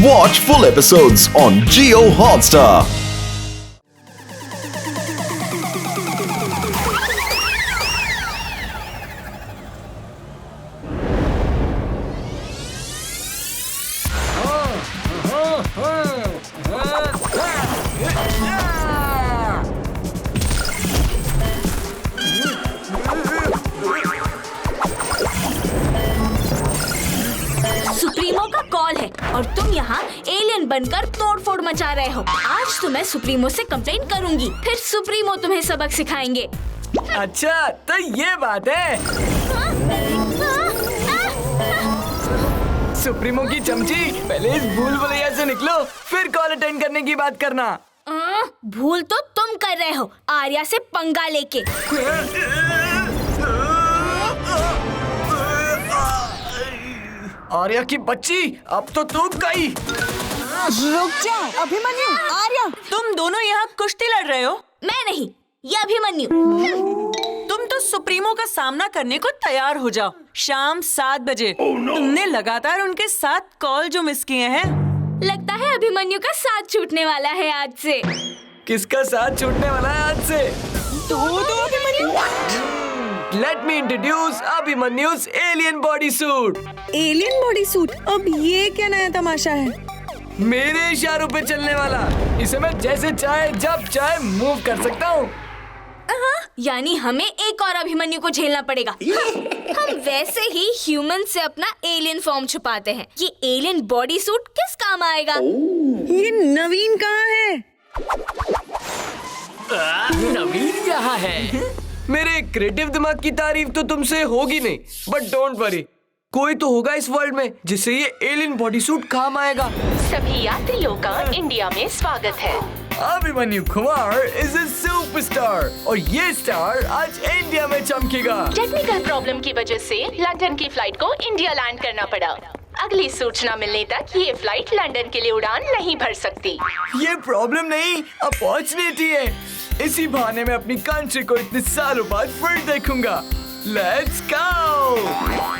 Watch full episodes on Jio Hotstar. Supremo का call है और तुम यहाँ एलियन बनकर तोड़फोड़ मचा रहे हो। आज तो मैं सुप्रीमो से कंप्लेंट करूँगी, फिर सुप्रीमो तुम्हें सबक सिखाएंगे। अच्छा तो ये बात है। सुप्रीमो की चमची, पहले इस भूल भुलैया से निकलो, फिर कॉल अटेंड करने की बात करना। भूल तो तुम कर रहे हो आर्या से पंगा लेके। आर्या की बच्ची, अब तो तू गई। रुक जा अभिमन्यु, आर्या, तुम दोनों यहाँ कुश्ती लड़ रहे हो? मैं नहीं, ये अभिमन्यु। तुम तो सुप्रीमो का सामना करने को तैयार हो जाओ। शाम 7 बजे। तुमने लगातार उनके 7 कॉल जो मिस किए हैं। लगता है अभिमन्यु का साथ छूटने वाला है आज से। किसका साथ छूटने वाला है आज से? तो Abhimanyu. Let me introduce अभिमन्यु's alien body suit। Alien body suit, अब ये क्या नया तमाशा है? मेरे इशारों पे चलने वाला। इसे मैं जैसे चाहे जब चाहे मूव कर सकता हूँ। यानी हमें एक और अभिमन्यु को झेलना पड़ेगा। हम वैसे ही ह्यूमन से अपना एलियन फॉर्म छुपाते हैं। ये एलियन बॉडी सूट किस काम आएगा? ये नवीन कहाँ है? नवीन यहाँ है। मेरे क्रिएटिव दिमाग की तारीफ तो तुमसे होगी नहीं, बट डोंट वरी, कोई तो होगा इस वर्ल्ड में जिससे ये एलियन बॉडी सूट काम आएगा। सभी यात्रियों का इंडिया में स्वागत है। Abhimanyu Kumar is a superstar और ये स्टार आज इंडिया में चमकेगा। टेक्निकल प्रॉब्लम की वजह से लंदन की फ्लाइट को इंडिया लैंड करना पड़ा। अगली सूचना मिलने तक ये फ्लाइट लंदन के लिए उड़ान नहीं भर सकती। ये प्रॉब्लम नहीं, अपॉर्चुनिटी है। इसी बहाने में अपनी कंट्री को इतने सालों बाद फिर देखूंगा। Let's go.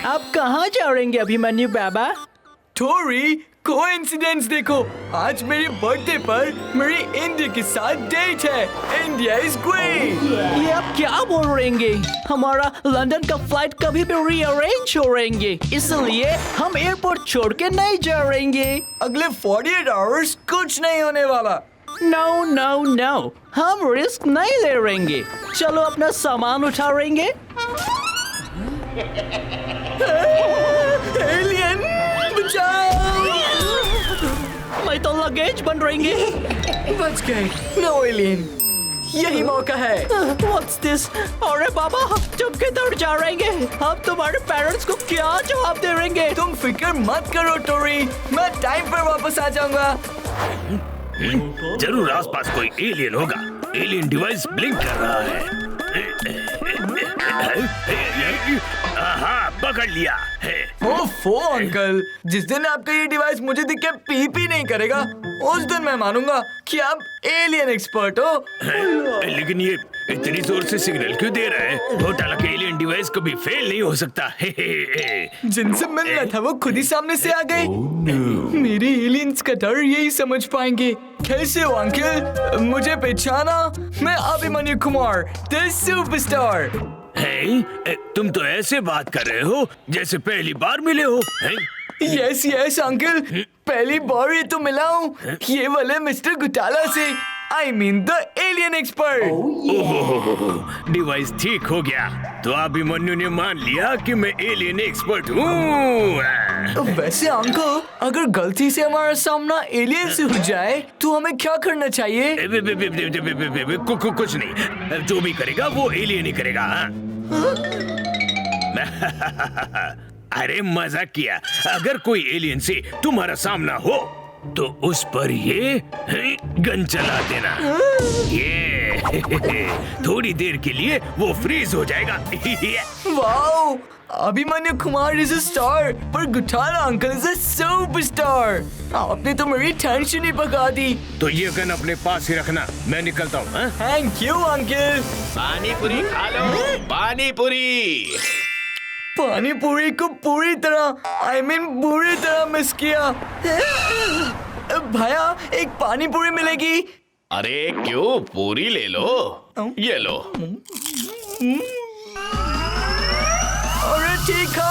आप कहाँ जा रहे हैं अभिमन्यु बाबा? थोड़ी कोइंसिडेंस देखो, आज मेरे बर्थडे पर मेरी इंडिया के साथ डेट है। India is great. ये आप क्या बोल रहे हैं? हमारा लंदन का फ्लाइट कभी भी रीअरेंज हो रहेंगे, इसलिए हम एयरपोर्ट छोड़ के नहीं जा रहेंगे। अगले 48 आवर्स कुछ नहीं होने वाला। नो नो नो, हम रिस्क नहीं ले रहेंगे। चलो अपना सामान उठा रहेंगे। एलियन बचाओ। मैं तो लगेज बन रहेंगे। बच गए। नो एलियन, यही मौका है। What's this? अरे बाबा, तुम किधर जा रहेंगे? हम तुम्हारे पेरेंट्स को क्या जवाब दे रहेंगे? तुम फिक्र मत करो टोरी, मैं टाइम पर वापस आ जाऊंगा। जरूर आसपास कोई एलियन होगा। एलियन डिवाइस ब्लिंक कर रहा है। हाँ, पकड़ लिया है। ओफो अंकल, जिस दिन आपका ये डिवाइस मुझे दिख के पी नहीं करेगा, उस दिन मैं मानूंगा कि आप एलियन एक्सपर्ट हो। लेकिन ये इतनी जोर से सिग्नल क्यों दे रहा है? घोटाला के एलियन डिवाइस कभी फेल नहीं हो सकता। जिनसे मिलना था वो खुद ही सामने से आ गए। मेरे एलियंस का डर यही समझ पाएंगे। कैसे हो अंकल? मुझे पहचाना? मैं अभिमन्यु कुमार, द सुपरस्टार। तुम तो ऐसे बात कर रहे हो जैसे पहली बार मिले हो। यस यस अंकल, पहली बार ही तो मिला हूँ, ये वाले मिस्टर घोटाला से। I mean the alien expert। Device ठीक हो गया तो अभिमन्यु ने मान लिया कि मैं एलियन एक्सपर्ट हूँ। वैसे अंकल, अगर गलती से हमारा सामना एलियन से हो जाए तो हमें क्या करना चाहिए? कुछ नहीं, जो भी करेगा वो एलियन ही करेगा। अरे मजाक किया। अगर कोई एलियन से तुम्हारा सामना हो तो उस पर ये गन चला देना। ये थोड़ी देर के लिए वो फ्रीज हो जाएगा। Wow, Abhimanyu Kumar is a star, पर घोटाला अंकल इज अ सुपरस्टार। आपने तो मेरी टेंशन ही भगा दी। तो ये गन अपने पास ही रखना, मैं निकलता हूँ। Thank you uncle. पानी पूरी खा लो, पानी पूरी। पानी पूरी को पूरी तरह बुरी तरह मिस किया। भैया एक पानी पूरी मिलेगी? अरे क्यों, पूरी ले लो, ये लो। अरे तीखा,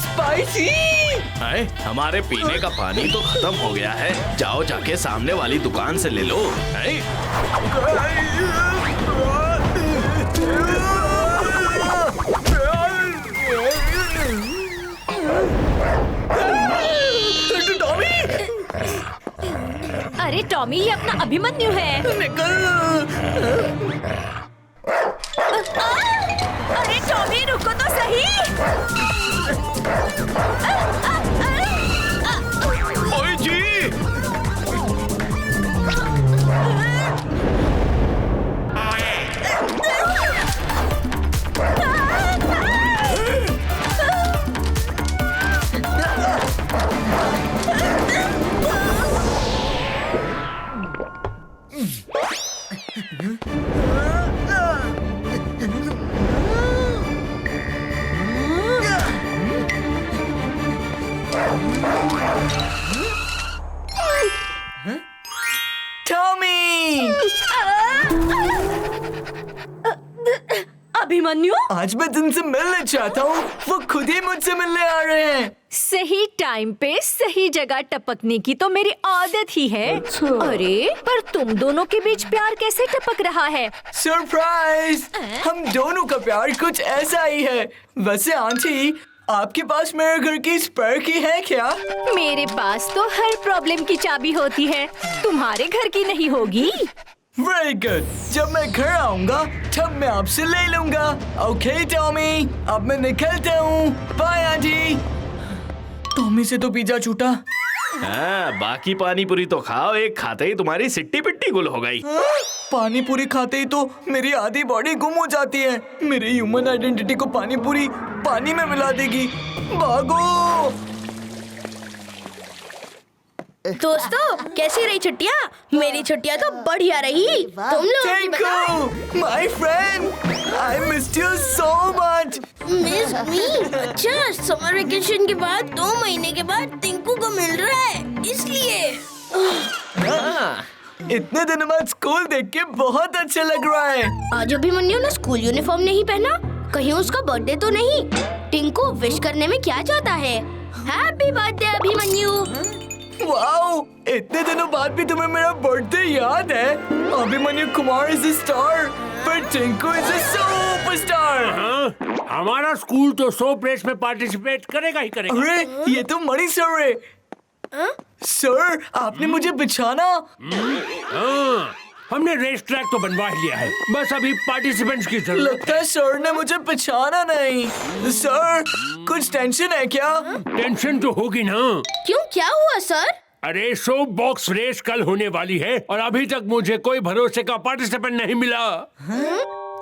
स्पाइसी। हमारे पीने का पानी तो खत्म हो गया है, जाओ जाके सामने वाली दुकान से ले लो। अरे टॉमी, ये अपना अभिमन्यु है। अरे टॉमी, रुको तो सही। ओए जी, अभिमन्यु, आज मैं तुमसे मिलना चाहता हूँ, वो खुद ही मुझसे मिलने आ रहे हैं। सही टाइम पे सही जगह टपकने की तो मेरी आदत ही है। अरे पर तुम दोनों के बीच प्यार कैसे टपक रहा है? सरप्राइज! हम दोनों का प्यार कुछ ऐसा ही है। वैसे आंटी, आपके पास मेरे घर की स्पेयर की है क्या? मेरे पास तो हर प्रॉब्लम की चाबी होती है, तुम्हारे घर की नहीं होगी? वेरी गुड, जब मैं घर आऊंगा तब मैं आपसे ले लूंगा। ओके टॉमी, अब मैं निकलता हूँ। Bye aunty. टॉमी से तो पिज्जा छूटा। बाकी पानी पूरी तो खाओ, एक खाते ही तुम्हारी सिट्टी पिट्टी गुल हो गई। पानी पूरी खाते ही तो मेरी आधी बॉडी गुम हो जाती है। मेरी ह्यूमन आइडेंटिटी को पानी पूरी पानी में मिला देगी। भागो! दोस्तों, कैसी रही छुट्टियाँ? मेरी छुट्टियाँ तो बढ़िया रही। तुम लोग Thank you, my friend. I missed you so much. Miss मी? अच्छा, समर वेकेशन के बाद 2 महीने के बाद टिंकू को मिल रहा है, इसलिए। इतने दिनों बाद स्कूल देख के बहुत अच्छा लग रहा है। आज अभिमन्यु ने स्कूल यूनिफॉर्म नहीं पहना, कहीं उसका बर्थडे तो नहीं? टिंकू विश करने में क्या चाहता है? Happy birthday Abhimanyu. वाओ, इतने दिनों बाद भी तुम्हें मेरा बर्थडे याद है। Abhimanyu Kumar is a star, पर टिंकू इज अ सुपरस्टार। हमारा स्कूल तो सोप रेस में पार्टिसिपेट करेगा ही करेगा। अरे ये तो मणि सर है। सर, आपने मुझे बिछाना। हमने रेस ट्रैक तो बनवा ही लिया है, बस अभी पार्टिसिपेंट्स की जरूरत लगता है सर ने मुझे बिछाना नहीं। सर, कुछ टेंशन है क्या? टेंशन तो होगी ना। क्यों, क्या हुआ सर? अरे सोप बॉक्स रेस कल होने वाली है और अभी तक मुझे कोई भरोसे का पार्टिसिपेंट नहीं मिला।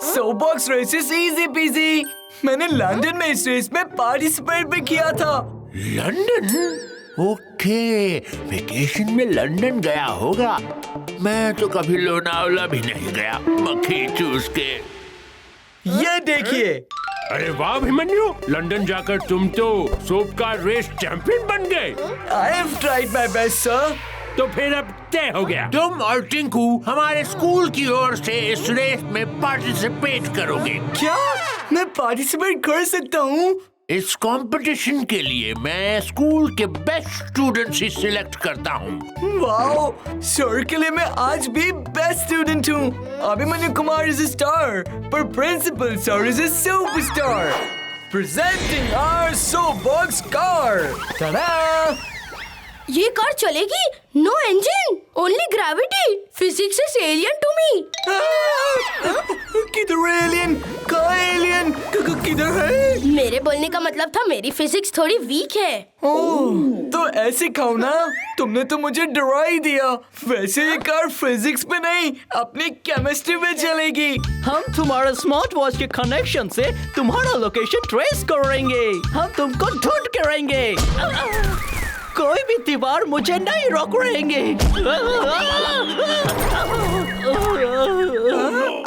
Soap box race is easy peasy. मैंने लंदन में इस रेस में पार्टिसिपेट भी किया था। लंदन? ओके, वेकेशन में लंदन गया होगा। मैं तो कभी लोनावला भी नहीं गया, मक्खी चूस के। ये देखिए। अरे वाह अभिमन्यु, लंदन जाकर तुम तो सोप का रेस चैंपियन बन गए। I have tried my best, sir. तो फिर अब तय हो गया, तुम और टिंकू हमारे स्कूल की ओर से इस रेस में पार्टिसिपेट करोगे। क्या मैं पार्टिसिपेट कर सकता हूँ? इस कंपटीशन के लिए मैं स्कूल के बेस्ट स्टूडेंट्स ही सिलेक्ट करता हूँ। वाओ, सर के लिए मैं आज भी बेस्ट स्टूडेंट हूँ। Abhimanyu Kumar is a star, पर principal sir is a superstar. Presenting our soap box car. Ta da! ये कार चलेगी? No engine, only gravity. Physics is alien to me. किधर है एलियन? कहाँ है एलियन? किधर है? मेरे बोलने का मतलब था मेरी फिजिक्स थोड़ी वीक है। ओह, तो ऐसे कहो ना। तुमने तो मुझे डरा ही दिया। वैसे ये कार फिजिक्स पे नहीं, अपनी केमिस्ट्री में चलेगी। हम तुम्हारे स्मार्ट वॉच के कनेक्शन से तुम्हारा लोकेशन ट्रेस करेंगे। हम तुमको ढूंढ के रहेंगे। कार कोई भी दीवार मुझे नहीं रोक रहेंगे।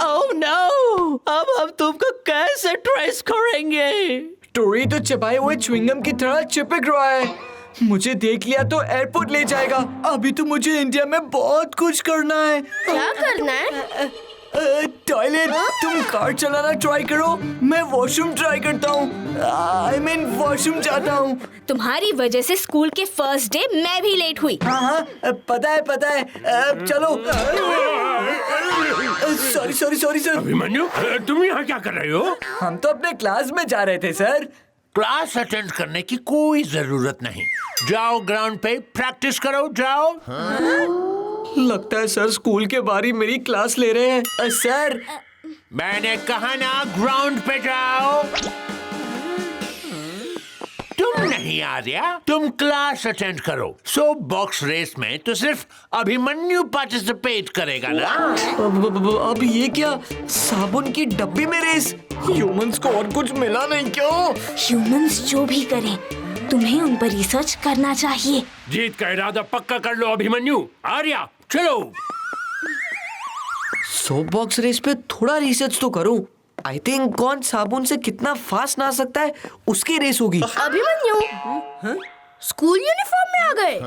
ओह नो, अब हम तुमको कैसे ट्रेस करेंगे? टोरी तो चबाए हुए च्युइंगम की तरह चिपक रहा है। मुझे देख लिया तो एयरपोर्ट ले जाएगा। अभी तो मुझे इंडिया में बहुत कुछ करना है। क्या करना है? टॉयलेट। तुम कार चलाना ट्राई करो, मैं वॉशरूम ट्राई करता हूँ। आई मीन वॉशरूम जाता हूँ। तुम्हारी वजह से स्कूल के फर्स्ट डे मैं भी लेट हुई। हाँ, पता है। चलो। Sorry sir. अभिमन्यु, तुम यहाँ क्या कर रहे हो? हम तो अपने क्लास में जा रहे थे सर। क्लास अटेंड करने की कोई जरूरत नहीं। जाओ ग्राउंड पे प्रैक्टिस करो, जाओ। लगता है सर स्कूल के बाहर ही मेरी क्लास ले रहे हैं। सर, मैंने कहा ना ग्राउंड पे जाओ। तुम नहीं आ रहा, तुम क्लास अटेंड करो। सो बॉक्स रेस में तो सिर्फ अभिमन्यु पार्टिसिपेट करेगा ना। अब ये क्या, साबुन की डब्बी में रेस? ह्यूमंस को और कुछ मिला नहीं क्यों? ह्यूमंस जो भी करें, तुम्हें उन पर रिसर्च करना चाहिए। जीत का इरादा पक्का कर लो अभिमन्यु। आर्या चलो। सोप बॉक्स रेस पे थोड़ा रिसर्च तो करूं। आई थिंक कौन साबुन से कितना फास्ट नहा सकता है उसकी रेस होगी। अभिमन्यु, स्कूल यूनिफॉर्म में आ गए।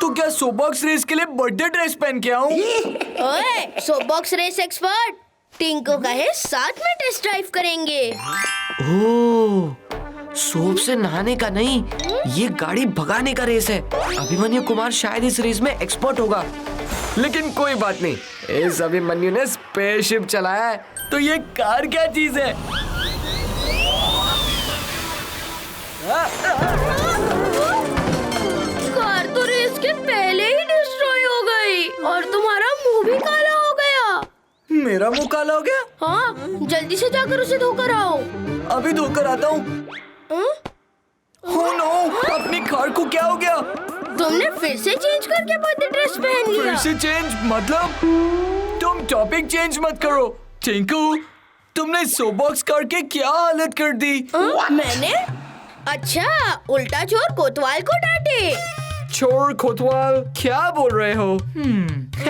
तो क्या सोप बॉक्स रेस के लिए बर्थडे ड्रेस पहन के आऊं? ओए, सोप बॉक्स रेस एक्सपर्ट, टिंको कहे साथ में टेस्ट ड्राइव करेंगे। ओह, सोप से नहाने का नहीं, ये गाड़ी भगाने का रेस है। अभिमन्यु कुमार शायद इस रेस में एक्सपर्ट होगा। लेकिन कोई बात नहीं, इस अभिमन्यु ने स्पेसशिप चलाया है, तो ये कार क्या चीज है? कार तो रेस के पहले ही डिस्ट्रॉय हो गई और तुम्हारा मुंह भी काला हो गया। मेरा मुंह काला हो गया? हाँ, जल्दी से जाकर उसे धोकर आओ। अभी धोकर आता हूँ। Oh no, अपनी कार को क्या हो गया? तुमने फिर से चेंज करके बर्थडे ड्रेस पहन लिया। फिर से चेंज मतलब? तुम टॉपिक चेंज मत करो। टिंकू, तुमने सोप बॉक्स कार के क्या हालत कर दी? मैंने? अच्छा, उल्टा चोर कोतवाल को डांटे। चोर कोतवाल क्या बोल रहे हो?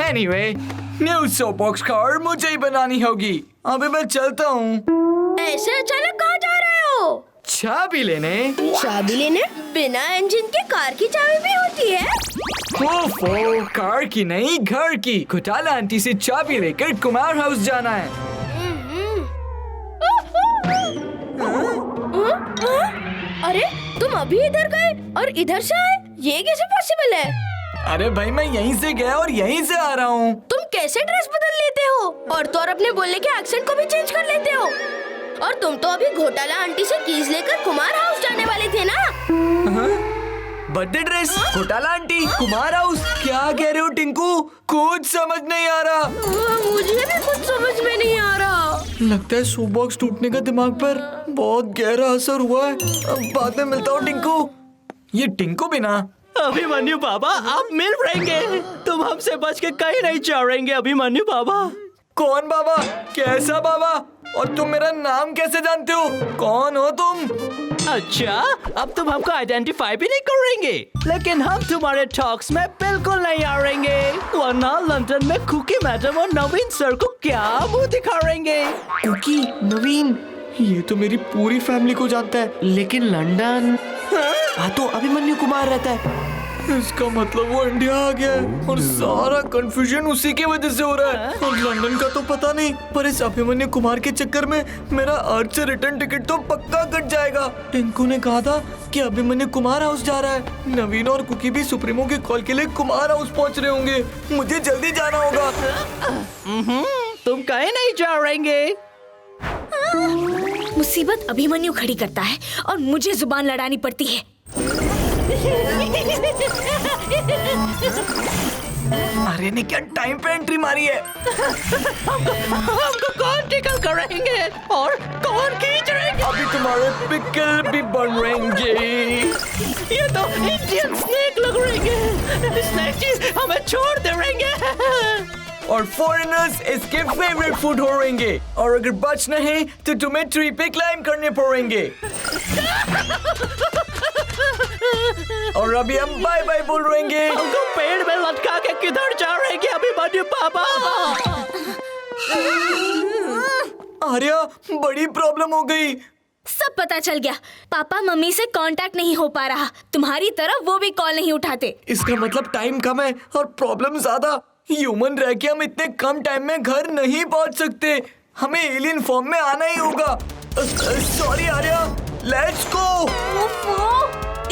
Anyway, new soap box car मुझे ही बनानी होगी। अभी मैं चलता हूँ। ऐसे अचानक कहाँ जा रहे हो? चाबी लेने। चाबी लेने? बिना इंजन के कार की चाबी भी होती है? ओफो, कार की नहीं, घर की। घोटाला आंटी से चाबी लेकर कुमार हाउस जाना है। अरे, तुम अभी इधर गए और इधर से आए? ये कैसे पॉसिबल है? अरे भाई, मैं यहीं से गया और यहीं से आ रहा हूँ। तुम कैसे ड्रेस बदल लेते हो और तो और अपने बोलने के एक्सेंट को भी चेंज कर लेते हो? और तुम तो अभी घोटाला आंटी से कीज लेकर कुमार हाउस जाने वाले थे ना? बर्थडे ड्रेस, घोटाला आंटी, कुमार हाउस, क्या कह रहे हो टिंकू? कुछ समझ नहीं आ रहा। मुझे भी कुछ समझ में नहीं आ रहा। लगता है सोप बॉक्स टूटने का दिमाग पर बहुत गहरा असर हुआ है। अब बाद में मिलता हूँ टिंकू। ये टिंकू भी ना। अभिमन्यु बाबा, आप मिल रहेंगे। तुम हमसे बच के कहीं नहीं जा रहेंगे अभिमन्यु बाबा। कौन बाबा? कैसा बाबा? और तुम मेरा नाम कैसे जानते हो? कौन हो तुम? अच्छा, अब तुम हमको आइडेंटिफाई भी नहीं करेंगे, लेकिन हम तुम्हारे टॉक्स में बिल्कुल नहीं आ रहेंगे, वरना लंदन में कुकी मैडम और नवीन सर को क्या मुंह दिखाएंगे? कुकी, नवीन, ये तो मेरी पूरी फैमिली को जानता है, लेकिन लंदन हाँ तो अभिमन्यु कुमार रहता है। इसका मतलब वो इंडिया आ गया है और सारा कंफ्यूजन उसी की वजह से हो रहा है। और लंदन का तो पता नहीं, पर इस अभिमन्यु कुमार के चक्कर में मेरा अर्थ से रिटर्न टिकट तो पक्का कट जाएगा। टिंकू ने कहा था कि अभिमन्यु कुमार हाउस जा रहा है। नवीन और कुकी भी सुप्रीमो के कॉल के लिए कुमार हाउस पहुंच रहे होंगे। मुझे जल्दी जाना होगा। तुम कहीं नहीं जा रहेंगे। मुसीबत अभिमन्यु खड़ी करता है और मुझे जुबान लड़ानी पड़ती है। अरे ने क्या टाइम पे एंट्री मारी है। हमको कौन टिकल करेंगे और कौन खींच रहेंगे? अभी तुम्हारे पिकल भी बन रहेंगे। ये तो इंडियन स्नेक लग रहेंगे। स्नेक चीज हमें छोड़ दे रहेंगे और फॉरेनर्स इसके फेवरेट फूड हो रहेंगे। और अगर बचना है तो तुम्हें ट्री पे क्लाइंब करने पड़ेंगे। और अभी हम बाय बाय बोल रहेंगे। हमको पेड़ में लटका के किधर जा रहे हैं अभिमन्यु पापा? आर्या, बड़ी प्रॉब्लम हो गई। सब पता चल गया। पापा मम्मी से कांटेक्ट नहीं हो पा रहा, तुम्हारी तरह वो भी कॉल नहीं उठाते। इसका मतलब टाइम कम है और प्रॉब्लम ज्यादा। ह्यूमन रह के हम इतने कम टाइम में घर नहीं पहुंच सकते। हमें एलियन फॉर्म में आना ही होगा। Sorry Arya, let's go.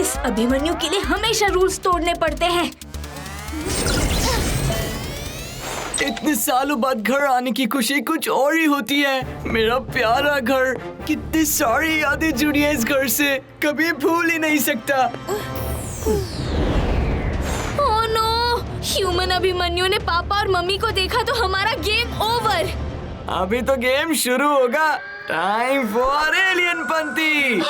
इस अभिमन्यु के लिए हमेशा रूल्स तोड़ने पड़ते हैं। इतने सालों बाद घर आने की खुशी कुछ और ही होती है। मेरा प्यारा घर, कितनी सारी यादें जुड़ी हैं इस घर से, कभी भूल ही नहीं सकता। ओह नो, ह्यूमन अभिमन्यु ने पापा और मम्मी को देखा तो हमारा गेम ओवर। अभी तो गेम शुरू होगा। Time for alien पंती।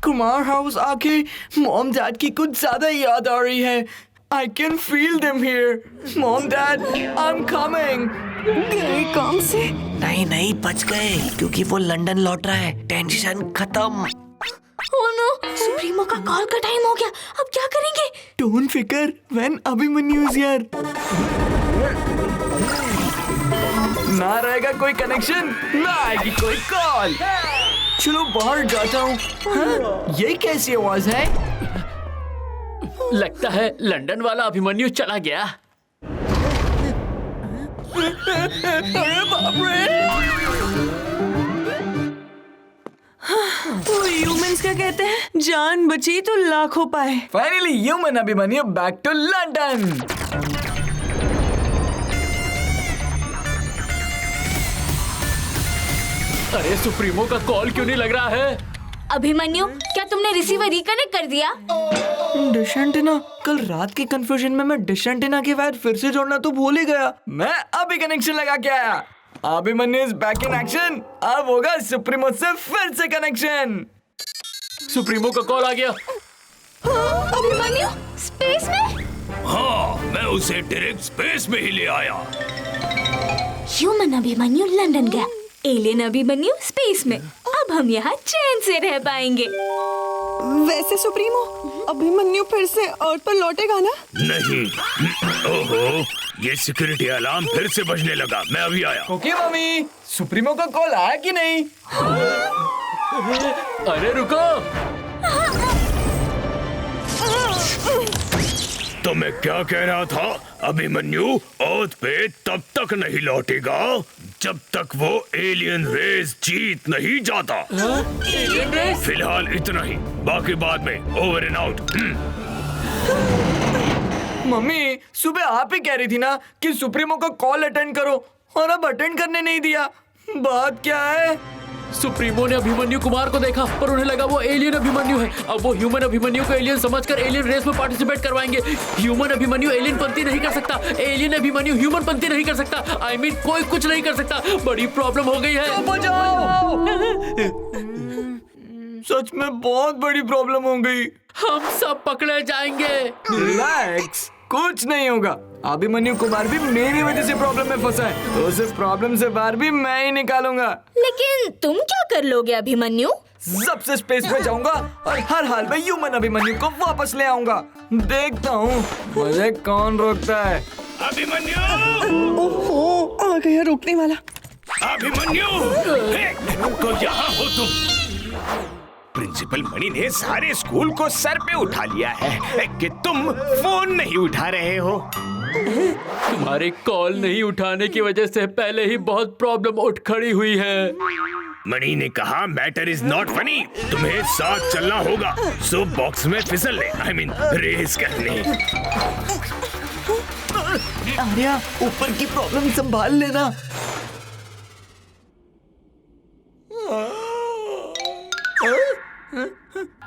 Kumar house आके मॉम डैड की कुछ ज्यादा याद आ रही है। I can feel them here. Mom, Dad, I'm coming. गए काम से? नहीं बच गए, क्योंकि वो लंदन लौट रहा है। टेंशन खत्म। ओह नो, सुप्रीमो का कॉल का टाइम हो गया। अब क्या करेंगे? Don't फिकर, when अभिमन्यु is here. ना रहेगा कोई कनेक्शन, ना आएगी कोई कॉल। चलो बाहर जाता हूँ। हाँ, ये कैसी आवाज है? लगता है लंदन वाला अभिमन्यु चला गया। अरे बाप रे! तो ह्यूमंस क्या कहते हैं, जान बची तो लाखों पाए। Finally human Abhimanyu back to London. अरे सुप्रीमो का कॉल क्यों नहीं लग रहा है? अभिमन्यु, क्या तुमने रिसीवर रिकनेक्ट कर दिया? डिश एंटीना, कल रात के कंफ्यूजन में मैं डिश एंटीना के वायर फिर से जोड़ना तो भूल ही गया। मैं अभी कनेक्शन लगा के आया। Abhimanyu is back in action. अब होगा सुप्रीमो से फिर से कनेक्शन। सुप्रीमो का कॉल आ गया। अभिमन्यु स्पेस में? हाँ, मैं उसे डायरेक्ट स्पेस में ही ले आया। ह्यूमन अभिमन्यु लंदन गया, एलियन अभिमन्यु स्पेस में। अब हम यहाँ चैन से रह पाएंगे। वैसे सुप्रीमो, अभिमन्यु फिर से अर्थ पर लौटेगा ना? नहीं। ओहो, ये सिक्योरिटी अलार्म फिर से बजने लगा। मैं अभी आया। ओके मम्मी, सुप्रीमो का कॉल आया कि नहीं? अरे रुको। तो मैं क्या कह रहा था, अभिमन्यु अर्थ पे तब तक नहीं लौटेगा जब तक वो एलियन रेस जीत नहीं जाता। फिलहाल इतना ही, बाकी बाद में। Over and out. मम्मी, सुबह आप ही कह रही थी ना कि सुप्रीमो का कॉल अटेंड करो, और अब अटेंड करने नहीं दिया। बात क्या है? सुप्रीमो ने अभिमन्यु कुमार को देखा पर उन्हें लगा वो एलियन अभिमन्यु है। अब वो ह्यूमन अभिमन्यु को एलियन समझकर एलियन रेस में पार्टिसिपेट करवाएंगे। ह्यूमन अभिमन्यु एलियन पंक्ति नहीं कर सकता, एलियन अभिमन्यु ह्यूमन पंक्ति नहीं कर सकता। I mean, कोई कुछ नहीं कर सकता। बड़ी प्रॉब्लम हो गई है। सच में बहुत बड़ी प्रॉब्लम हो गई। हम सब पकड़े जाएंगे। रिलैक्स, कुछ नहीं होगा। अभिमन्यु कुमार भी मेरी वजह से प्रॉब्लम में फंसा है, तो उस प्रॉब्लम से बाहर भी मैं ही निकालूंगा। लेकिन तुम क्या कर लोगे अभिमन्यु? सबसे स्पेस में जाऊंगा और हर हाल में ह्यूमन अभिमन्यु को वापस ले आऊंगा। देखता हूँ मुझे कौन रोकता है। अभिमन्यु! ओहो, आ गया रोकने वाला। अभिमन्यु! तो यहाँ हो तुम। प्रिंसिपल मणि ने सारे स्कूल को सर पे उठा लिया है कि तुम फोन नहीं उठा रहे हो। तुम्हारे कॉल नहीं उठाने की वजह से पहले ही बहुत प्रॉब्लम उठ खड़ी हुई है। मणि ने कहा मैटर इज नॉट फनी, तुम्हें साथ चलना होगा। सो बॉक्स में फिसल ले, I mean, रेस करने। आर्या, ऊपर की प्रॉब्लम संभाल लेना।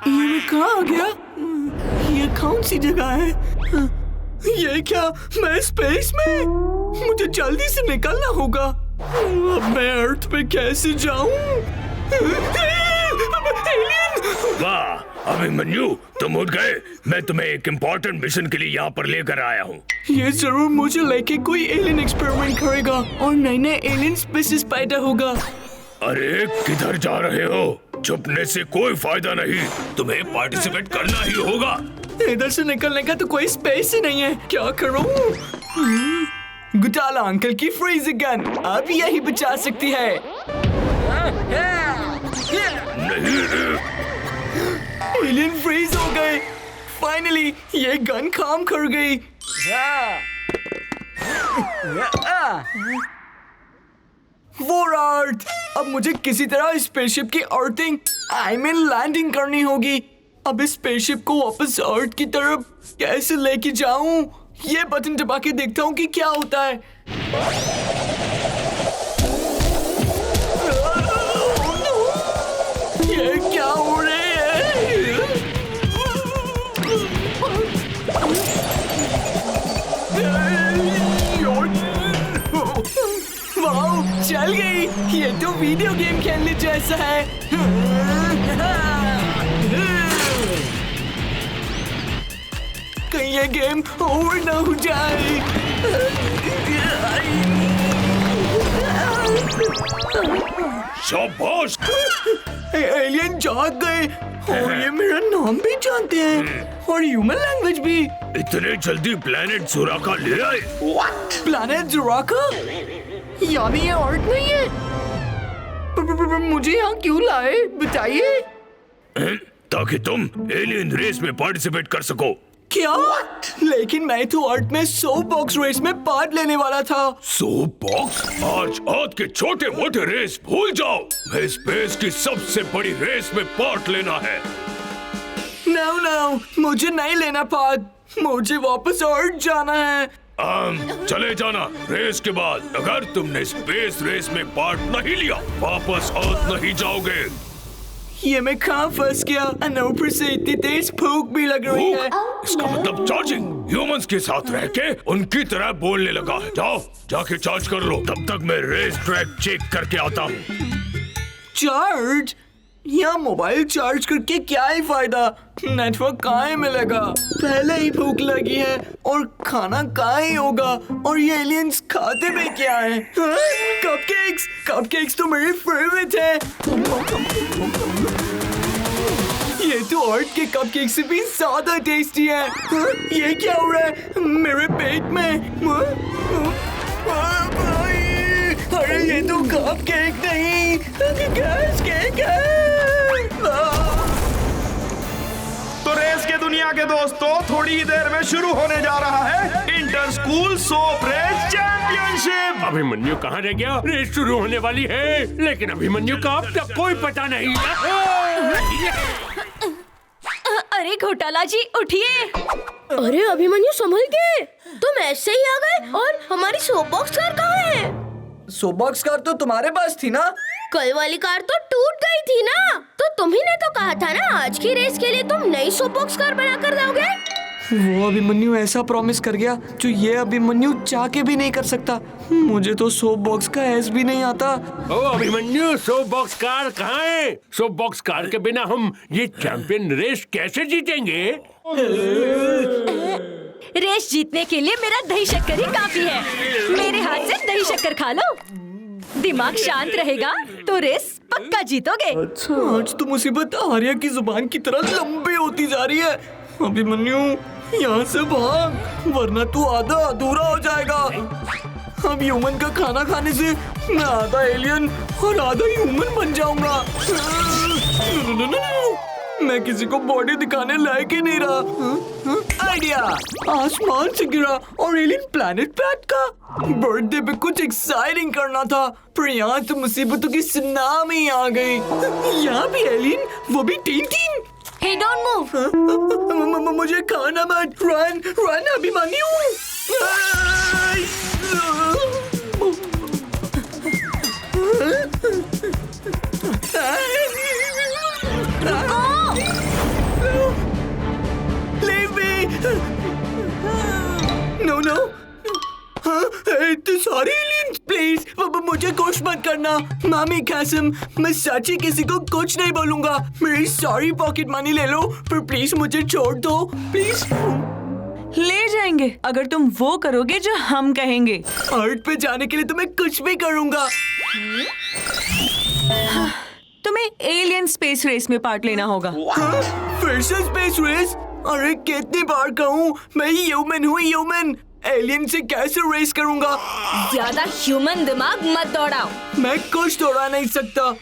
ये कहाँ आ गया? ये कौन सी जगह है? ये क्या, मैं स्पेस में? मुझे जल्दी से निकलना होगा। अब मैं अर्थ पे कैसे जाऊं? वाह, अभिमन्यु, तुम उठ गए? मैं तुम्हें एक इम्पोर्टेंट मिशन के लिए यहाँ पर लेकर आया हूँ। ये जरूर मुझे लेके कोई एलियन एक्सपेरिमेंट करेगा और नए नए एलियन स्पीशीज पैदा होगा। अरे किधर जा रहे हो? छुपने से कोई फायदा नहीं, तुम्हें पार्टिसिपेट करना ही होगा। इधर से निकलने का तो कोई स्पेस ही नहीं है, क्या करूं? घोटाला अंकल की फ्रीज गन अब यही बचा सकती है। एलियन फ्रीज हो गए। फाइनली ये गन काम कर गई। वो अर्थ, अब मुझे किसी तरह स्पेसशिप की अर्थिंग लैंडिंग करनी होगी। अब इस स्पेसशिप को वापस अर्थ की तरफ कैसे लेके जाऊं? ये बटन दबा के देखता हूँ कि क्या होता है। ये क्या हो रहा है? वाओ, चल गई। ये तो वीडियो गेम खेलने जैसा है। कहीं ये गेम ओवर ना हो जाए। शाबाश! एलियन जाग गए और ये मेरा नाम भी जानते हैं और ह्यूमन लैंग्वेज भी। इतने जल्दी प्लेनेट जुराका ले आए? प्लेनेट जुराका? यानी ये अर्थ नहीं है? मुझे यहाँ क्यों लाए, बताइए। ताकि तुम एलियन रेस में पार्टिसिपेट कर सको। क्या? लेकिन मैं तो अर्थ में सोप बॉक्स रेस में पार्ट लेने वाला था। Soap box? आज अर्थ के छोटे मोटे रेस भूल जाओ। मैं स्पेस की सबसे बड़ी रेस में पार्ट लेना है। नो, मुझे नहीं लेना पार्ट। मुझे वापस अर्थ जाना है। चले जाना। रेस के बाद अगर तुमने स्पेस रेस में पार्ट नहीं लिया, वापस अर्थ नहीं जाओगे। ये मैं कहाँ फंस गया? ऊपर से इतनी तेज भूख भी लग रही है। इसका मतलब चार्जिंग। ह्यूमंस के साथ रह के उनकी तरह बोलने लगा है। जाओ, जाके चार्ज कर लो। तब तक मैं रेस ट्रैक चेक करके आता हूँ। चार्ज? यहाँ मोबाइल चार्ज करके क्या ही फायदा? नेटवर्क कहाँ मिलेगा? पहले ही भूख लगी है और खाना कहाँ ही होगा? और ये एलियंस खाते भी क्या है? कपकेक्स तो मेरे फेवरेट है। ये तो अर्थ के कपकेक से भी ज्यादा टेस्टी है। ये क्या हो रहा है मेरे पेट में? अरे ये तो कपकेक नहीं, गैस केक है। तो रेस के दुनिया के दोस्तों, थोड़ी ही देर में शुरू होने जा रहा है inter school soap race championship. Abhimanyu कहाँ रह गया? रेस शुरू होने वाली है, लेकिन अभिमन्यु का अब तक कोई पता नहीं। अरे घोटाला जी उठिए। अरे अभिमन्यु संभल के, तुम ऐसे ही आ गए। और हमारी सोप बॉक्स कार कहाँ है? सोप बॉक्स कार तो तुम्हारे पास थी ना? कल वाली कार तो टूट गई थी ना। तो तुम्ही ने तो कहा था ना आज की रेस के लिए तुम नई सोप बॉक्स कार बना कर दोगे। वो अभिमन्यु ऐसा प्रॉमिस कर गया जो ये अभिमन्यु चाह के भी नहीं कर सकता। मुझे तो सोप बॉक्स का एस भी नहीं आता। ओ अभिमन्यु, सोप बॉक्स कार कहाँ है? सोप बॉक्स कार के बिना हम ये चैंपियन रेस कैसे जीतेंगे? रेस जीतने के लिए मेरा दही शक्कर ही काफी है। मेरे हाथ से दही शक्कर खा लो, दिमाग शांत रहेगा तो रेस पक्का जीतोगे। आज तो मुसीबत आर्या की जुबान की तरह लंबी होती जा रही है। अभिमन्यु यहाँ से भाग, वरना तू आधा अधूरा हो जाएगा। अब ह्यूमन का खाना खाने से मैं आधा एलियन और आधा ह्यूमन बन जाऊंगा। मैं किसी को बॉडी दिखाने लायक ही नहीं रहा। आइडिया! आसमान से गिरा और एलियन प्लैनेट पे अटका। बर्थडे पे कुछ एक्साइटिंग करना था, पर यहाँ तो मुसीबतों की सुनामी आ गई। यहाँ भी एलियन, वो भी तीन। Hey, don't move! मुझे खाना मत। Run Abhimanyu! Leave me! No! इतने सारे एलियंस। प्लीज मुझे कुछ मत करना। मामी कसम, मैं सच्ची किसी को कुछ नहीं बोलूंगा। मेरी सारी पॉकेट मनी ले लो, पर प्लीज मुझे छोड़ दो प्लीज। ले जाएंगे अगर तुम वो करोगे जो हम कहेंगे। अर्थ पे जाने के लिए तो मैं कुछ भी करूंगा। तुम्हें एलियन स्पेस रेस में पार्ट लेना होगा। फिर से स्पेस रेस? अरे कितनी बार कहूँ, मैं ह्यूमन हूँ ह्यूमन। एलियन से कैसे रेस करूंगा? ज्यादा ह्यूमन दिमाग मत दौड़ाओ। मैं कुछ दौड़ा नहीं सकता,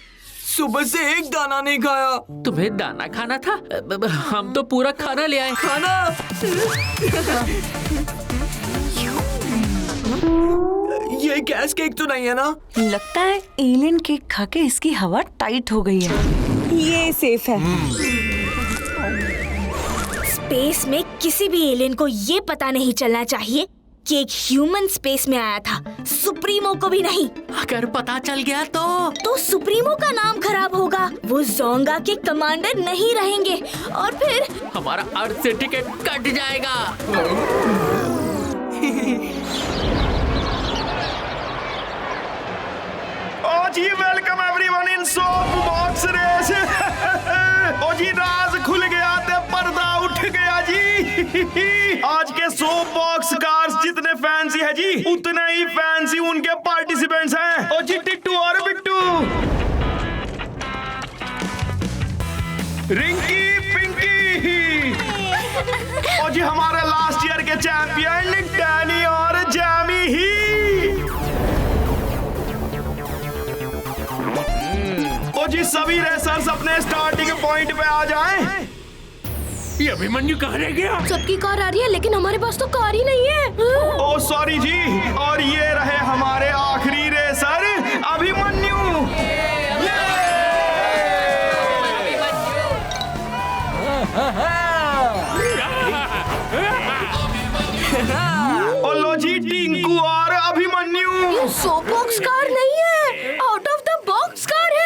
सुबह से एक दाना नहीं खाया। तुम्हें दाना खाना था? हम तो पूरा खाना ले आए। खाना? ये गैस केक तो नहीं है ना? लगता है एलियन केक खा के इसकी हवा टाइट हो गई है। ये सेफ है। स्पेस में किसी भी एलियन को ये पता नहीं चलना चाहिए कि एक ह्यूमन स्पेस में आया था, सुप्रीमो को भी नहीं। अगर पता चल गया तो सुप्रीमो का नाम खराब होगा। वो जोंगा के कमांडर नहीं रहेंगे और फिर हमारा अर्थ से टिकट कट जाएगा। ओ जी welcome everyone in soap box race. ओ जी राज खुल गया, ते पर्दा उठ गया जी। आज के सोप बॉक्स कार्स जितने फैंसी है जी, उतने ही फैंसी उनके पार्टिसिपेंट्स हैं। ओ जी टिट्टू और बिट्टू, रिंकी पिंकी। ओ जी हमारे लास्ट ईयर के चैंपियन डैनी और जैमी ही। ओ जी सभी रेसर्स अपने स्टार्टिंग पॉइंट पे आ जाएं। ये अभिमन्यु कहाँ रह गया? सबकी कार आ रही है लेकिन हमारे पास तो कार ही नहीं है। ओ सॉरी जी। और ये रहे हमारे आखिरी रेसर अभिमन्यु। ओ लो जी टिंकू और अभिमन्यु। सोप बॉक्स कार नहीं है, out of the box car है।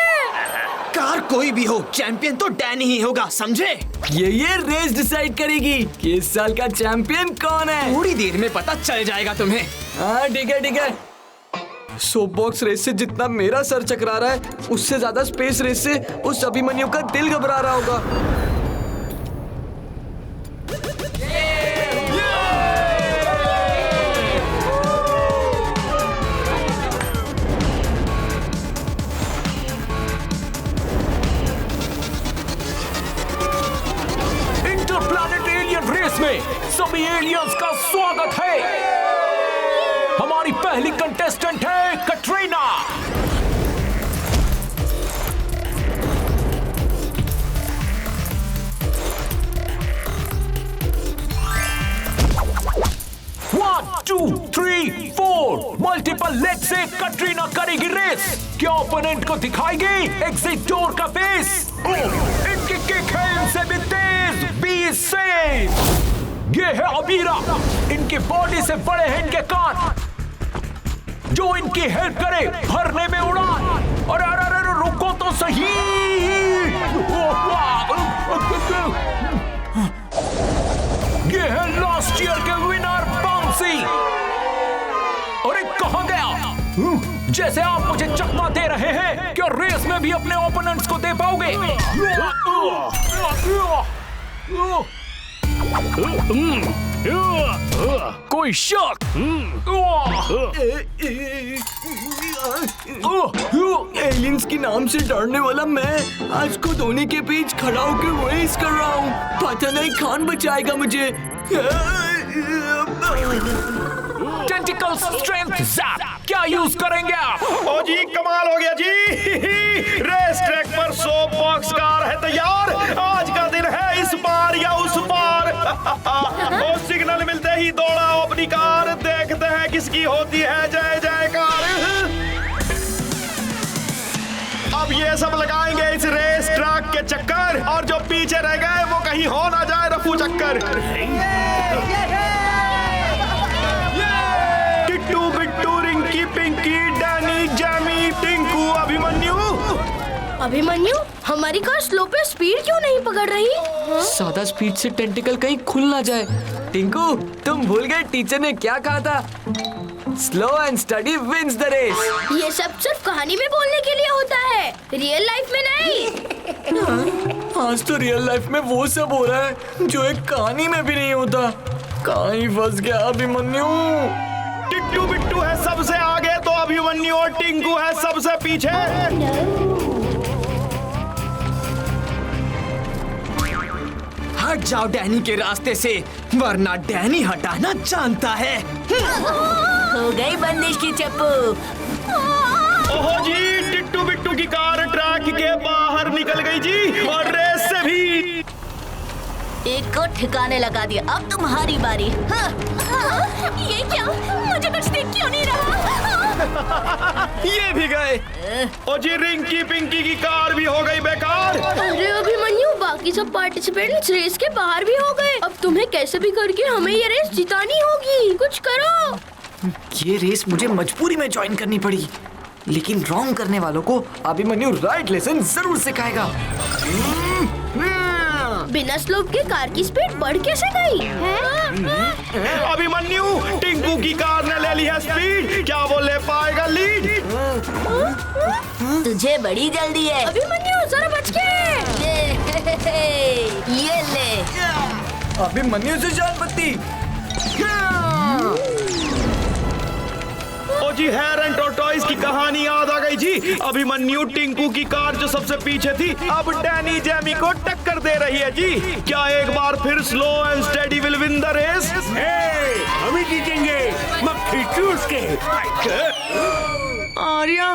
कार कोई भी हो, चैंपियन तो डैनी ही होगा, समझे? ये रेस डिसाइड करेगी कि इस साल का चैंपियन कौन है। थोड़ी देर में पता चल जाएगा तुम्हें। हाँ ठीक है ठीक है। सोप बॉक्स रेस से जितना मेरा सर चकरा रहा है, उससे ज्यादा स्पेस रेस से उस अभिमन्यु का दिल घबरा रहा होगा। रेस में सभी एलियंस का स्वागत है। हमारी पहली कंटेस्टेंट है Katrina. One, two, three, four multiple leg से कटरीना करेगी रेस। क्या ओपोनेंट को दिखाएगी एग्जिट डोर का फेस? इनकी किक है इनसे भी तेज, 20 से। ये है अबीरा, इनकी बॉडी से बड़े हैं इनके कान, जो इनकी हेल्प करे भरने में उड़ान। अरे अरे अरे रुको तो सही। ये है लास्ट ईयर के विनर बाउंसी। अरे कहां गया? जैसे आप मुझे चकमा दे रहे हैं, क्या रेस में भी अपने ओपोनेंट्स को दे पाओगे? कोई शक? एलियंस के नाम से डरने वाला मैं आज को धोनी के बीच खड़ा होकर रेस कर रहा हूँ। पता नहीं कौन बचाएगा मुझे। टेंटिकल स्ट्रेंथ ज़ैप क्या यूज करेंगे आप? ओ जी कमाल हो गया जी। रेस ट्रैक पर सोप बॉक्स कार है तैयार। आज का दिन है इस पार या उस पार। ओ सिग्नल मिलते ही दौड़ा अपनी कार, देखते हैं किसकी होती है जय जयकार। अब ये सब लगाएंगे इस रेस ट्रैक के चक्कर, और जो पीछे रह गए वो कहीं हो ना जाए रफू चक्कर। Tittu Bittu Rinki Pinki Danny Jamie Tinku Abhimanyu. अभिमन्यु, हमारी कार स्लो पे स्पीड क्यों नहीं पकड़ रही? ज्यादा स्पीड से टेंटिकल कहीं खुल ना जाए। टिंकू तुम भूल गए टीचर ने क्या कहा था? Slow and study wins the race. ये सब सिर्फ कहानी में बोलने के लिए होता है, रियल लाइफ में नहीं। आज तो रियल लाइफ में वो सब हो रहा है जो एक कहानी में भी नहीं होता। कहाँ ही फंस गया अभिमन्यु। टिट्टू बिट्टू है सबसे आगे तो अभिमन्यु और टिंकू है सबसे पीछे। हट जाओ डैनी के रास्ते से, वरना डैनी हटाना जानता है। हो गई बंदिश की चप्पू। ओहो जी, टिट्टू बिट्टू की कार ट्रैक के बाहर निकल गई जी, और रेस से भी। एक को ठिकाने लगा दिया, अब तुम्हारी बारी। ये क्या? मुझे कुछ दिख क्यों नहीं रहा? ये भी गए। ओ जी, रिंकी पिंकी की कार भी हो गई बेकार। अरे अभिमन्यु, बाकी सब पार्टिसिपेंट्स रेस के बाहर भी हो गए। अब तुम्हें कैसे भी करके हमें ये रेस जितानी होगी, कुछ करो। ये रेस मुझे मजबूरी में ज्वाइन करनी पड़ी, लेकिन रॉन्ग करने वालों को अभिमन्यु राइट लेसन जरूर सिखाएगा। बिना स्लोप के कार की स्पीड बढ़ कैसे गई? अभिमन्यु, टिंकू की कार ने ले ली है स्पीड, क्या वो ले पाएगा लीड? तुझे बड़ी जल्दी है। अभिमन्यु जरा बच के। ये ले। अभिमन्यु से जान बत्ती। ओ जी, हेयर एंड टॉर्टॉइस की कहानी याद आ गई जी। अभिमन्यु टिंकू की कार जो सबसे पीछे थी, अब डैनी जैमी को टक्कर दे रही है जी। क्या एक बार फिर slow and steady will win the race? हम ही जीतेंगे, मक्खी चूस के। आर्या,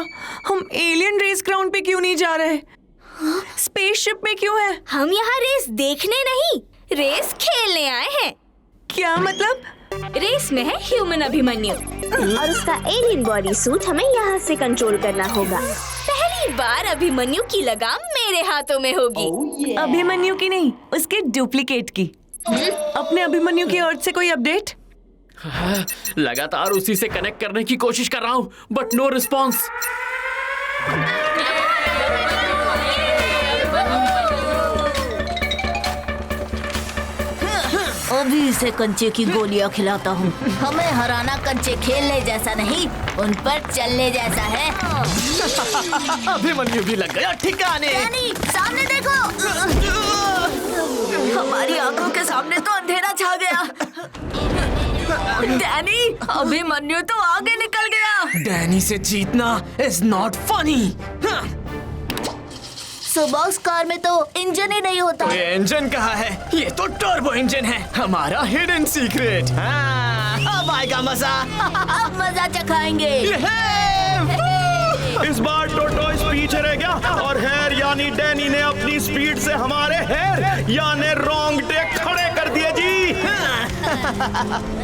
हम एलियन रेस ग्राउंड पे क्यों नहीं जा रहे? स्पेसशिप में क्यों है? हम यहाँ रेस देखने नहीं, रेस खेलने आए हैं। क्या मतलब? रेस में है ह्यूमन अभिमन्यु और उसका एलियन बॉडी सूट हमें यहाँ से कंट्रोल करना होगा। पहली बार अभिमन्यु की लगाम मेरे हाथों में होगी। अभिमन्यु की नहीं, उसके डुप्लीकेट की। अपने अभिमन्यु की अर्थ से कोई अपडेट? लगातार उसी से कनेक्ट करने की कोशिश कर रहा हूँ, बट नो रिस्पॉन्स। अभी इसे कंचे की गोलियां खिलाता हूँ। हमें हराना कंचे खेलने जैसा नहीं, उन पर चलने जैसा है। अभिमन्यु भी लग गया ठिकाने। डैनी, सामने देखो। हमारी आंखों के सामने तो अंधेरा छा गया। डैनी, अभिमन्यु तो आगे निकल गया। डैनी से जीतना इज नॉट फनी। सुबॉक्स कार में तो इंजन ही नहीं होता। ये इंजन कहाँ है? ये तो टर्बो इंजन है, हमारा हिडन सीक्रेट। अब आएगा मजा। अब मजा चखाएंगे। इस बार टोटोइस पीछे रह गया और हेयर यानी डैनी ने अपनी स्पीड से हमारे हेयर यानी रोंगटे खड़े कर दिए जी।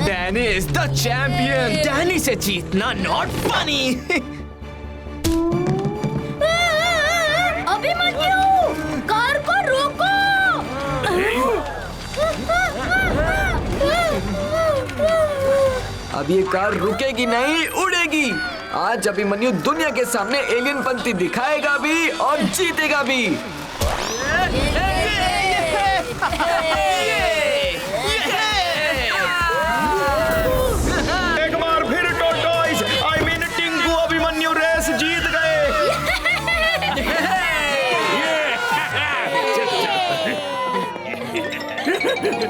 Danny is the champion. Danny से जीतना नॉट फनी। अभिमन्यु, कार को रोको। अब ये कार रुकेगी नहीं, उड़ेगी। आज अभिमन्यु दुनिया के सामने एलियन पंक्ति दिखाएगा भी और जीतेगा भी। एक बार फिर tortoise I mean Tinku Abhimanyu race जीत गए।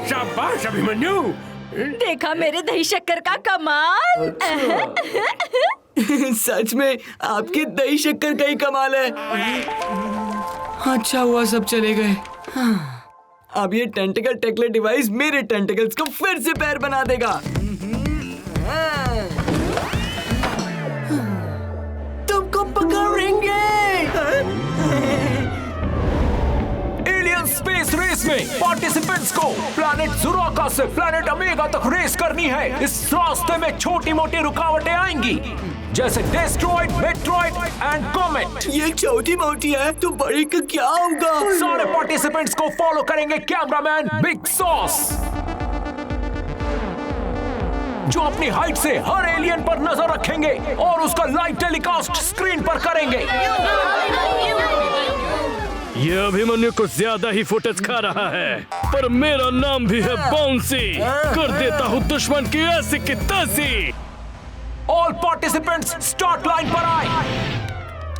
शाबाश अभिमन्यु। देखा मेरे दही शक्कर का कमाल। सच में आपकी दही शक्कर का ही कमाल है। अच्छा हुआ सब चले गए। अब ये टेंटिकल टेकले डिवाइस मेरे टेंटिकल्स को फिर से पैर बना देगा। तुमको पकड़ेंगे। एलियन स्पेस रेस में पार्टिसिपेंट्स को प्लैनेट जुराका से प्लैनेट ओमेगा तक रेस करनी है। इस रास्ते में छोटी मोटी रुकावटें आएंगी, जैसे डेस्ट्रॉइड, मेट्रॉइड एंड कॉमेट। ये छोटी मोटी है तो बड़ी का क्या होगा? सारे पार्टिसिपेंट्स को फॉलो करेंगे कैमरामैन बिग सॉस, जो अपनी हाइट से हर एलियन पर नजर रखेंगे और उसका लाइव टेलीकास्ट स्क्रीन पर करेंगे। ये अभिमन्यु को ज्यादा ही फुटेज खा रहा है, पर मेरा नाम भी है बाउंसी। कर देता हूँ दुश्मन की ऐसी की तैसी। ऑल पार्टिसिपेंट्स स्टार्ट लाइन पर आए।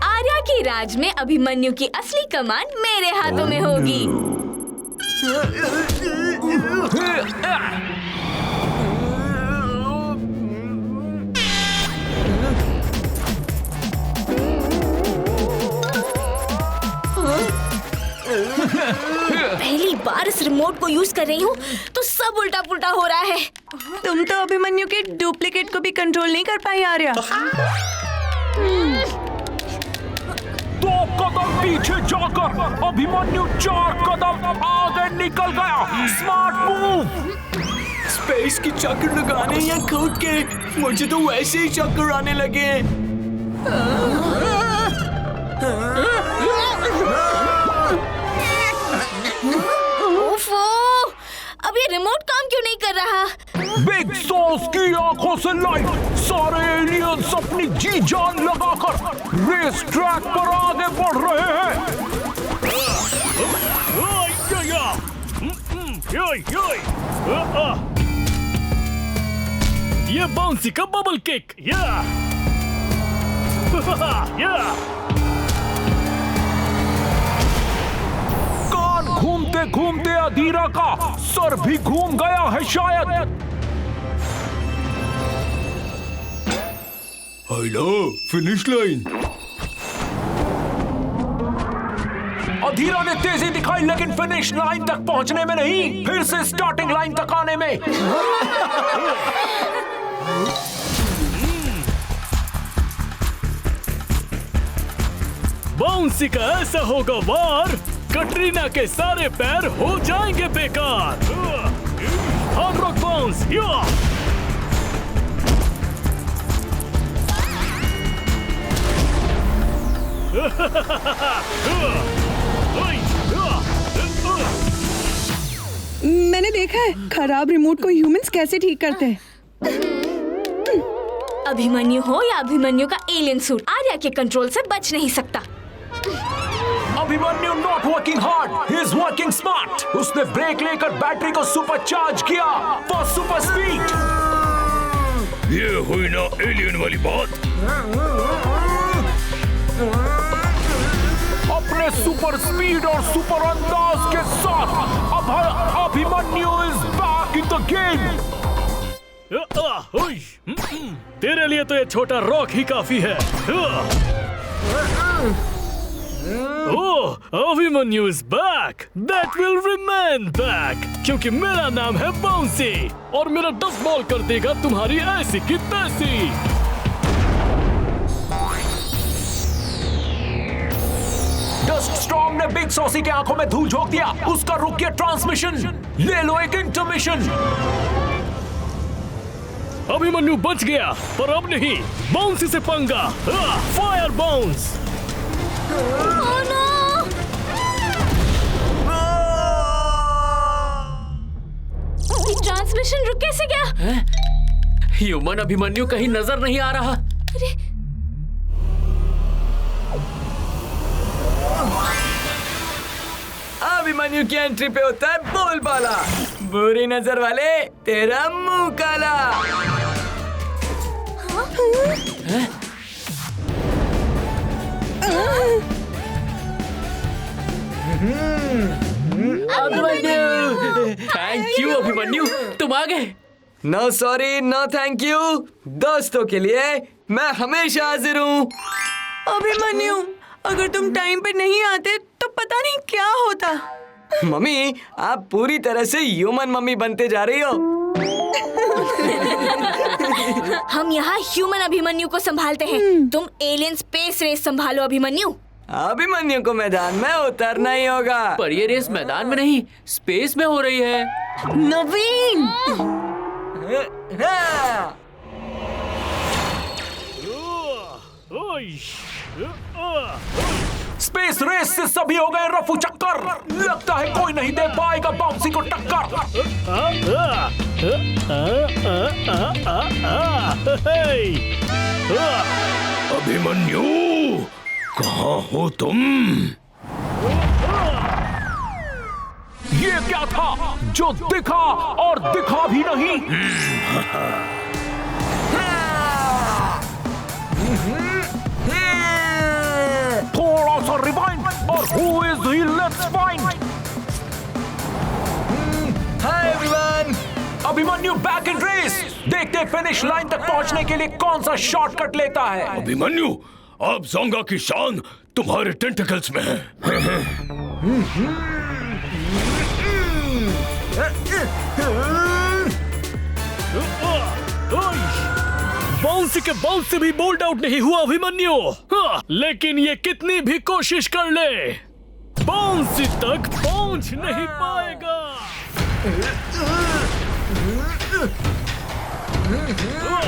आर्या की राज में अभिमन्यु की असली कमान मेरे हाथों में होगी। पहली बार इस रिमोट को यूज कर रही हूँ तो सब उल्टा पुल्टा हो रहा है। तुम तो अभिमन्यु के डुप्लीकेट को भी कंट्रोल नहीं कर पाई आर्या। 2 कदम पीछे जाकर अभिमन्यु 4 कदम आगे निकल गया। Smart move. स्पेस की चक्कर लगाने या कूद के, मुझे तो वैसे ही चक्कर आने लगे। ओफो, अब ये रिमोट काम क्यों नहीं कर रहा? बिग सॉस की आंखों से लाइट, सारे एलियंस अपनी जी जान लगाकर रेस ट्रैक पर आगे बढ़ रहे हैं। ये बाउंसी का बबल किक। कान घूमते घूमते अधीरा का सर भी घूम गया है शायद। Hello, finish line. अधीरा ने तेजी दिखाई लेकिन फिनिश लाइन तक पहुंचने में नहीं, फिर से स्टार्टिंग लाइन तक आने में। बाउंसी का ऐसा होगा वार, कटरीना के सारे पैर हो जाएंगे बेकार। Hard rock bounce. मैंने देखा है खराब रिमोट को ह्यूमंस कैसे ठीक करते हैं। अभिमन्यु हो या अभिमन्यु का एलियन सूट, आर्या के कंट्रोल से बच नहीं सकता। Abhimanyu not working hard, he is working smart. उसने ब्रेक लेकर बैटरी को सुपर चार्ज किया फॉर सुपर स्पीड। ये हुई ना एलियन वाली बात। अपने सुपर स्पीड और सुपर अंदाज के साथ अब Abhimanyu is back in the game. तेरे लिए तो ये छोटा रॉक ही काफी है। Abhimanyu is back. That will remain back, क्योंकि मेरा नाम है बाउंसी और मेरा डस्ट बॉल कर देगा तुम्हारी ऐसी की तैसी। डस्ट स्टॉर्म ने बिग सॉसी के आंखों में धूल झोंक दिया। उसका रुक गया ट्रांसमिशन। ले लो एक इंटरमिशन। अभिमन्यु बच गया, पर अब नहीं। बाउंसी से पंगा। Fire bounce. ट्रांसमिशन रुक कैसे गया? ह्यूमन अभिमन्यु कहीं नजर नहीं आ रहा। अभिमन्यु की एंट्री पे होता है बोलबाला। बुरी नजर वाले, तेरा मुंह काला। अभिमन्यु, थैंक यू अभिमन्यु, तुम आ गए। No sorry, no thank you. दोस्तों के लिए मैं हमेशा हाजिर हूँ। अभिमन्यु, अगर तुम टाइम पे नहीं आते तो पता नहीं क्या होता। मम्मी, आप पूरी तरह से ह्यूमन मम्मी बनते जा रही हो। हम यहाँ ह्यूमन अभिमन्यु को संभालते हैं। तुम एलियन स्पेस रेस संभालो अभिमन्यु। अभिमन्यु को मैदान में उतरना ही होगा। पर ये रेस मैदान में नहीं, स्पेस में हो रही है। नवीन, स्पेस रेस से सभी हो गए रफू चक्कर। लगता है कोई नहीं दे पाएगा बाउंसी को टक्कर। अभिमन्यु, कहाँ हो तुम? ये क्या था जो दिखा और दिखा भी नहीं? Abhimanyu back in race. देखते फिनिश लाइन तक पहुंचने के लिए कौन सा शॉर्टकट लेता है। अभिमन्यु, अब जोंगा की शान तुम्हारे टेंटिकल्स में है। बाउंसी के बाउंस से भी बोल्ड आउट नहीं हुआ अभिमन्यु। लेकिन ये कितनी भी कोशिश कर ले, बाउंसी तक पहुंच नहीं पाएगा।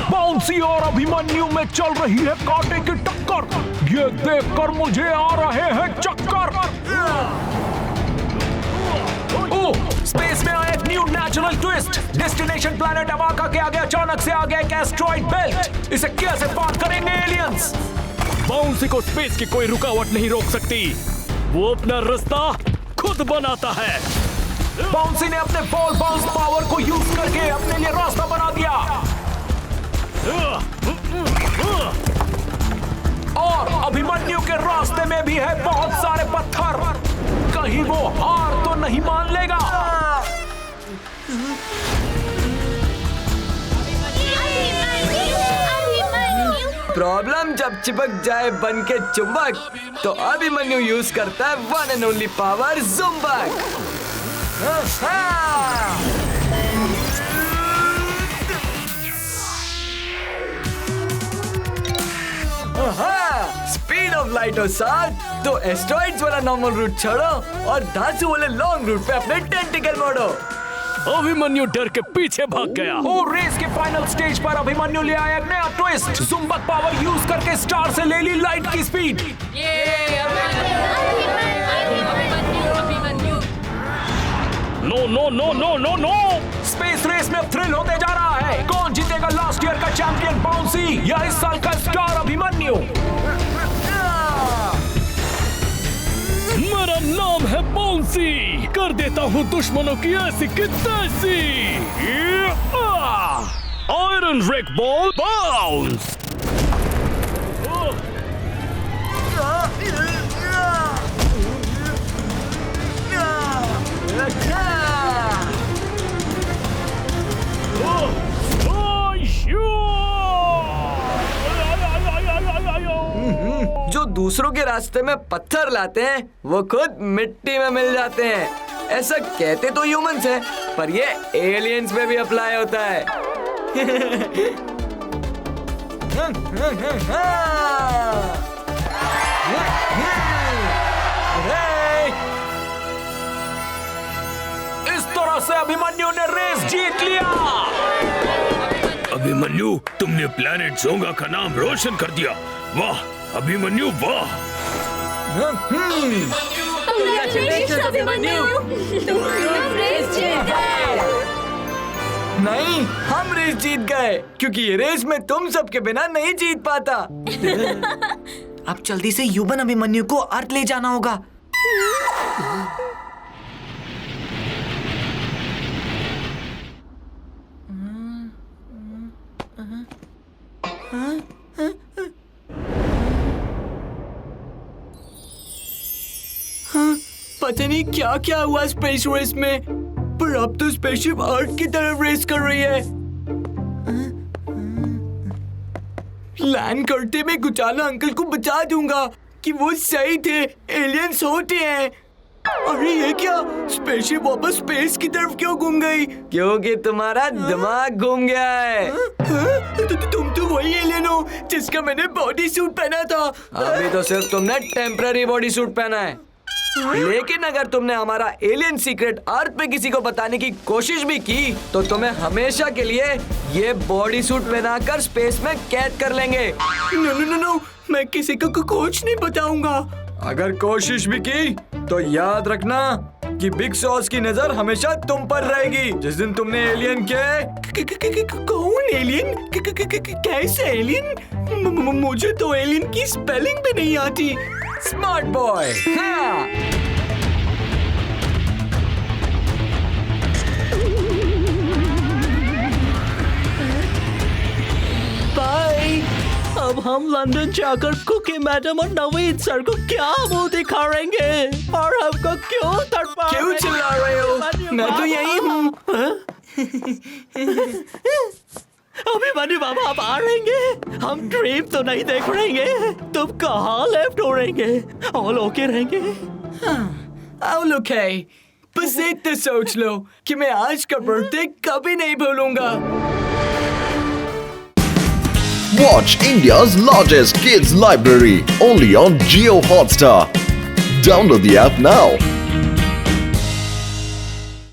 बाउंसी और अभिमन्यु में चल रही है कांटे की टक्कर। ये देखकर मुझे आ रहे हैं चक्कर। ओह, स्पेस में आया एक new natural twist. Destination planet Avaka के आगे अचानक से आ गया एक एस्ट्रॉइड बेल्ट। इसे कैसे पार करेंगे एलियंस? बाउंसी को स्पेस की कोई रुकावट नहीं रोक सकती, वो अपना रास्ता खुद बनाता है। बाउंसी ने अपने बॉल बाउंस पावर को यूज करके अपने लिए रास्ता बना दिया। और अभिमन्यु के रास्ते में भी है बहुत सारे पत्थर। कहीं वो हार तो नहीं मान लेगा। प्रॉब्लम जब चिपक जाए बन के चुंबक, तो अभिमन्यु यूज करता है वन एंड ओनली पावर, जुम्बक। स्पीड ऑफ लाइट हो साथ, तो एस्ट्रॉइड्स वाला नॉर्मल रूट छोड़ो और धांसू वाले लॉन्ग रूट पे अपने टेंटिकल मोड़ो। अभिमन्यु डर के पीछे भाग गया। और रेस के फाइनल स्टेज पर अभिमन्यु ले आया एक नया ट्विस्ट। जुम्बक पावर यूज करके स्टार से ले ली लाइट की speed. No no no no no no. Space race में अब थ्रिल होते जा रहा है। कौन जीतेगा, लास्ट ईयर का चैंपियन बाउंसी या इस साल का स्टार अभिमन्यु? मेरा नाम है बाउंसी, कर देता हूँ दुश्मनों की ऐसी की तैसी। Iron wreck ball bounce. जो दूसरों के रास्ते में पत्थर लाते हैं, वो खुद मिट्टी में मिल जाते हैं। ऐसा कहते तो ह्यूमंस हैं, पर ये एलियंस में भी अप्लाई होता है। इस तरह से अभिमन्यु ने रेस जीत लिया। अभिमन्यु, तुमने प्लैनेट जोंगा का नाम रोशन कर दिया। वाह अभिमन्यु, वाह। नहीं, हम रेस जीत गए, क्योंकि ये रेस में तुम सबके बिना नहीं जीत पाता। अब जल्दी से युबन अभिमन्यु को अर्थ ले जाना होगा। पता नहीं क्या क्या हुआ स्पेस रेस में, पर अब तो स्पेसशिप अर्थ की तरफ रेस कर रही है। लैंड करते में गुचाला अंकल को बचा दूंगा कि वो सही थे, एलियंस होते हैं। अरे ये क्या, स्पेसशिप वापस स्पेस की तरफ क्यों घूम गई? क्योंकि तुम्हारा दिमाग घूम गया है। तुम तो वही एलियन हो जिसका मैंने बॉडी सूट पहना था। अभी तो सिर्फ तुमने टेम्पररी बॉडी सूट पहना है, लेकिन अगर तुमने हमारा एलियन सीक्रेट अर्थ पे किसी को बताने की कोशिश भी की, तो तुम्हें हमेशा के लिए ये बॉडी सूट पहनाकर स्पेस में कैद कर लेंगे। नो नो नो नो, मैं किसी को कुछ नहीं बताऊंगा। अगर कोशिश भी की तो याद रखना कि बिग सॉस की नजर हमेशा तुम पर रहेगी। जिस दिन तुमने एलियन के कौन एलियन, कैसे एलियन? मुझे तो एलियन की स्पेलिंग भी नहीं आती। Smart boy. हाँ। बाय। अब हम लंदन जाकर कुकी मैडम और नवीन सर को क्या मुंह दिखाएंगे और हमको क्यों तड़पा? क्यों चिल्ला रहे हो? मैं तो यही हूँ। अभिमन्यु बाबा आप आ रहेंगे? हम ड्रीम तो नहीं देख रहेंगे। तुम कहाँ लेफ्ट हो रहेंगे? ऑल ओके रहेंगे? All okay. बस इतना सोच लो कि मैं आज का बर्थडे कभी नहीं भूलूंगा। Watch India's largest kids library only on Jio Hotstar. Download the app now.